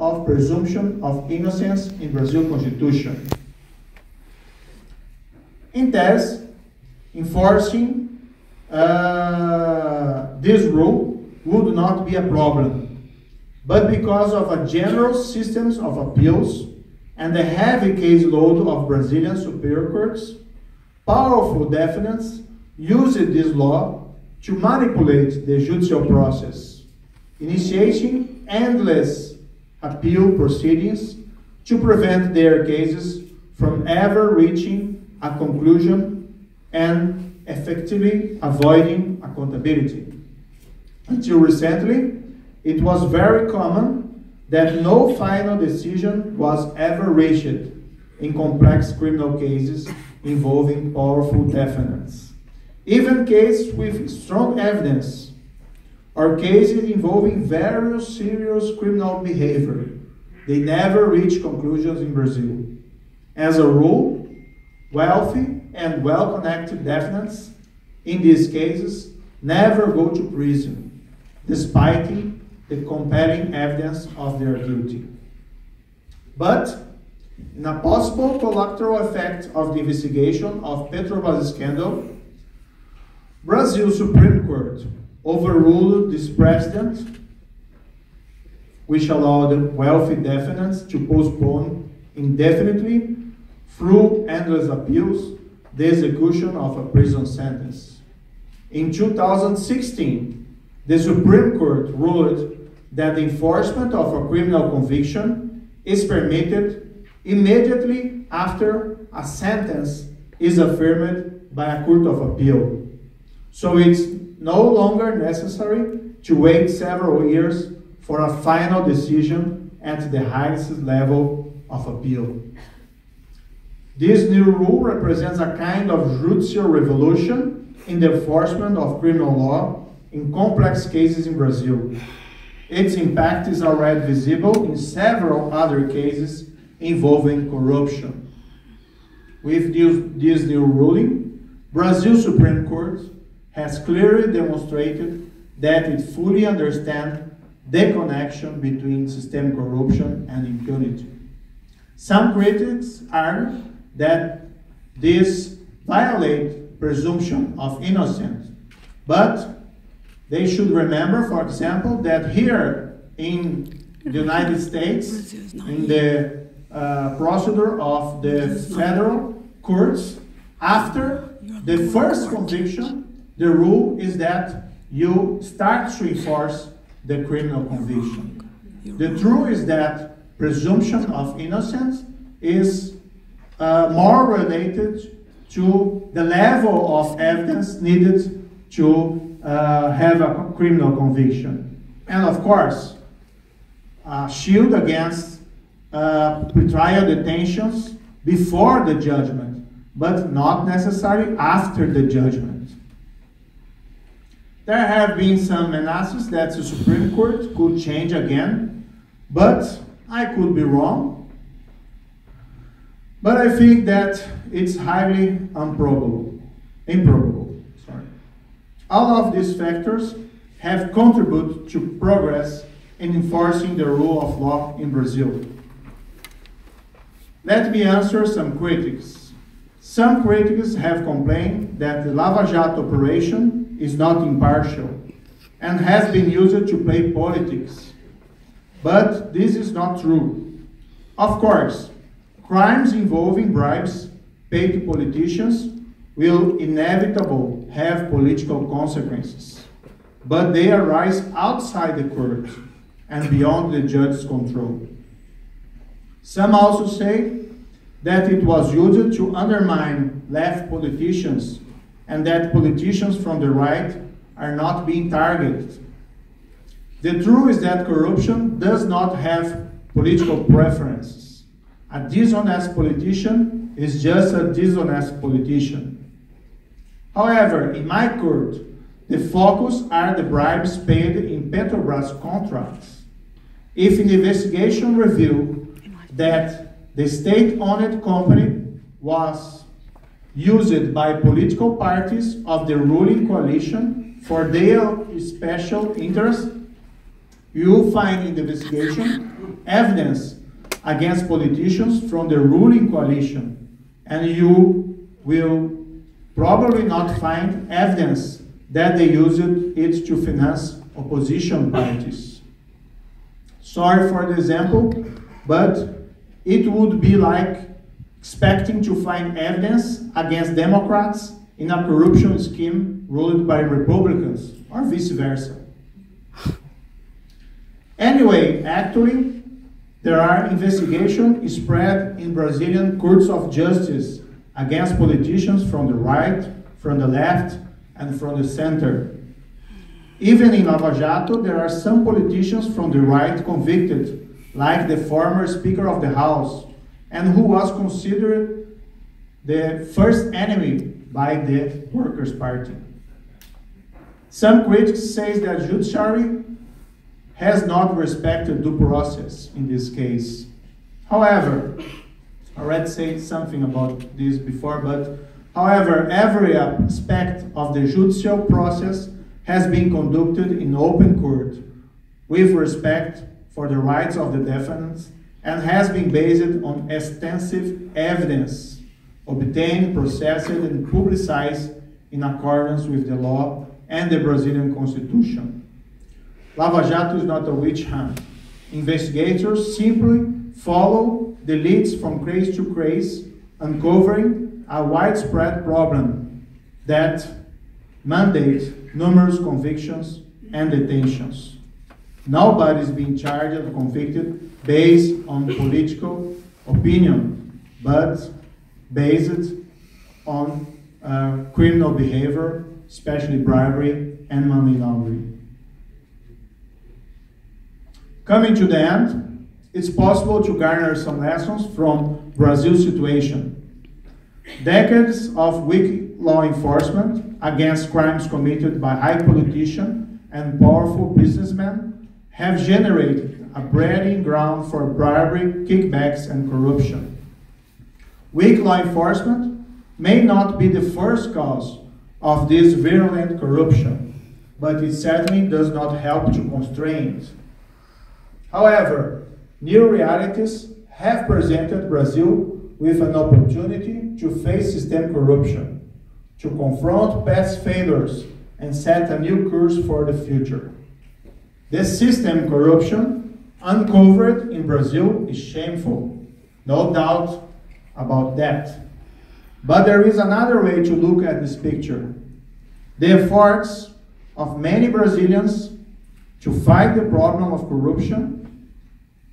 of presumption of innocence in Brazil Constitution. In test, enforcing this rule would not be a problem, but because of a general system of appeals and the heavy caseload of Brazilian superior courts, powerful defendants used this law to manipulate the judicial process, initiating endless appeal proceedings to prevent their cases from ever reaching a conclusion and effectively avoiding accountability. Until recently, it was very common that no final decision was ever reached in complex criminal cases involving powerful defendants. Even cases with strong evidence or cases involving various serious criminal behavior, they never reach conclusions in Brazil. As a rule, wealthy and well-connected defendants in these cases never go to prison, despite the compelling evidence of their guilty. But, in a possible collateral effect of the investigation of Petrobras scandal, Brazil Supreme Court overruled this precedent, which allowed wealthy defendants to postpone indefinitely, through endless appeals, the execution of a prison sentence. In 2016, the Supreme Court ruled that the enforcement of a criminal conviction is permitted immediately after a sentence is affirmed by a court of appeal. So it's no longer necessary to wait several years for a final decision at the highest level of appeal. This new rule represents a kind of judicial revolution in the enforcement of criminal law in complex cases in Brazil. Its impact is already visible in several other cases involving corruption. With this new ruling, Brazil Supreme Court has clearly demonstrated that it fully understands the connection between systemic corruption and impunity. Some critics argue that this violates presumption of innocence, but they should remember, for example, that here in the United States, in the procedure of the federal courts, after the first conviction, the rule is that you start to enforce the criminal conviction. The truth is that presumption of innocence is more related to the level of evidence needed to have a criminal conviction. And of course, a shield against pretrial detentions before the judgment, but not necessarily after the judgment. There have been some analysis that the Supreme Court could change again, but I could be wrong. But I think that it's highly improbable. All of these factors have contributed to progress in enforcing the rule of law in Brazil. Let me answer some critics. Some critics have complained that the Lava Jato operation is not impartial and has been used to play politics. But this is not true. Of course, crimes involving bribes paid to politicians will inevitably have political consequences, but they arise outside the court and beyond the judge's control. Some also say that it was used to undermine left politicians and that politicians from the right are not being targeted. The truth is that corruption does not have political preferences. A dishonest politician is just a dishonest politician. However, in my court, the focus are the bribes paid in Petrobras contracts. If an investigation revealed that the state-owned company was used by political parties of the ruling coalition for their special interest, you will find in the investigation evidence against politicians from the ruling coalition, and you will probably not find evidence that they used it to finance opposition parties. Sorry for the example, but it would be like expecting to find evidence against Democrats in a corruption scheme ruled by Republicans, or vice versa. Anyway, actually, there are investigations spread in Brazilian courts of justice against politicians from the right, from the left, and from the center. Even in Lava Jato, there are some politicians from the right convicted, like the former Speaker of the House, and who was considered the first enemy by the Workers' Party. Some critics say that judiciary has not respected due process in this case. However, I already said something about this before, but however, every aspect of the judicial process has been conducted in open court with respect for the rights of the defendants and has been based on extensive evidence obtained, processed, and publicized in accordance with the law and the Brazilian Constitution. Lava Jato is not a witch hunt. Investigators simply follow the leads from case to case, uncovering a widespread problem that mandates numerous convictions and detentions. Nobody is being charged or convicted based on political opinion, but based on criminal behavior, especially bribery and money laundering. Coming to the end, it's possible to garner some lessons from Brazil's situation. Decades of weak law enforcement against crimes committed by high politicians and powerful businessmen have generated a breeding ground for bribery, kickbacks, and corruption. Weak law enforcement may not be the first cause of this virulent corruption, but it certainly does not help to constrain it. However, new realities have presented Brazil with an opportunity to face systemic corruption, to confront past failures, and set a new course for the future. The systemic corruption uncovered in Brazil is shameful, no doubt about that. But there is another way to look at this picture. The efforts of many Brazilians to fight the problem of corruption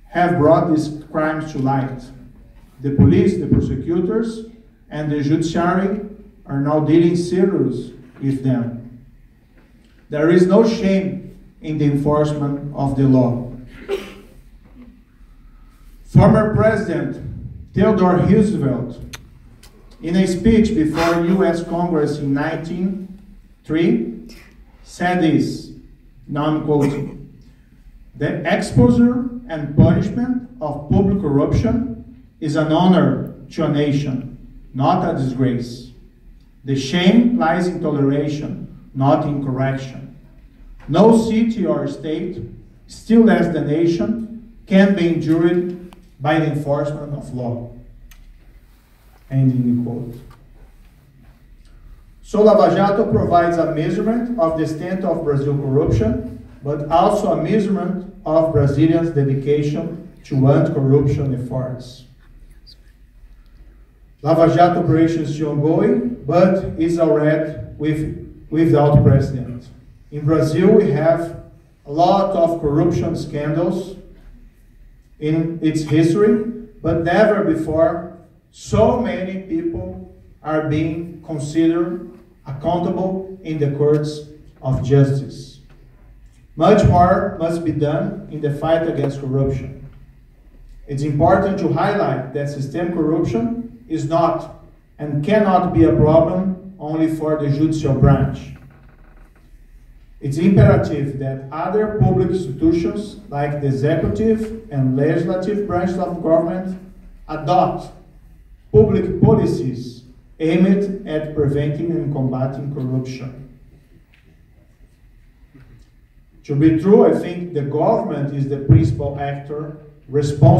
have brought these crimes to light. The police, the prosecutors, and the judiciary are now dealing seriously with them. There is no shame in the enforcement of the law. Former President Theodore Roosevelt, in a speech before U.S. Congress in 1903, said this, now I'm quoting, "The exposure and punishment of public corruption is an honor to a nation, not a disgrace. The shame lies in toleration, not in correction. No city or state, still less the nation, can be injured by the enforcement of law." Ending the quote. So Lava Jato provides a measurement of the extent of Brazil corruption, but also a measurement of Brazilians' dedication to anti-corruption efforts. Lava Jato operation is still ongoing, but is already without precedent. In Brazil, we have a lot of corruption scandals in its history, but never before so many people are being considered accountable in the courts of justice. Much more must be done in the fight against corruption. It's important to highlight that systemic corruption is not and cannot be a problem only for the judicial branch. It's imperative that other public institutions like the executive and legislative branches of government adopt public policies aimed at preventing and combating corruption. To be true, I think the government is the principal actor responsible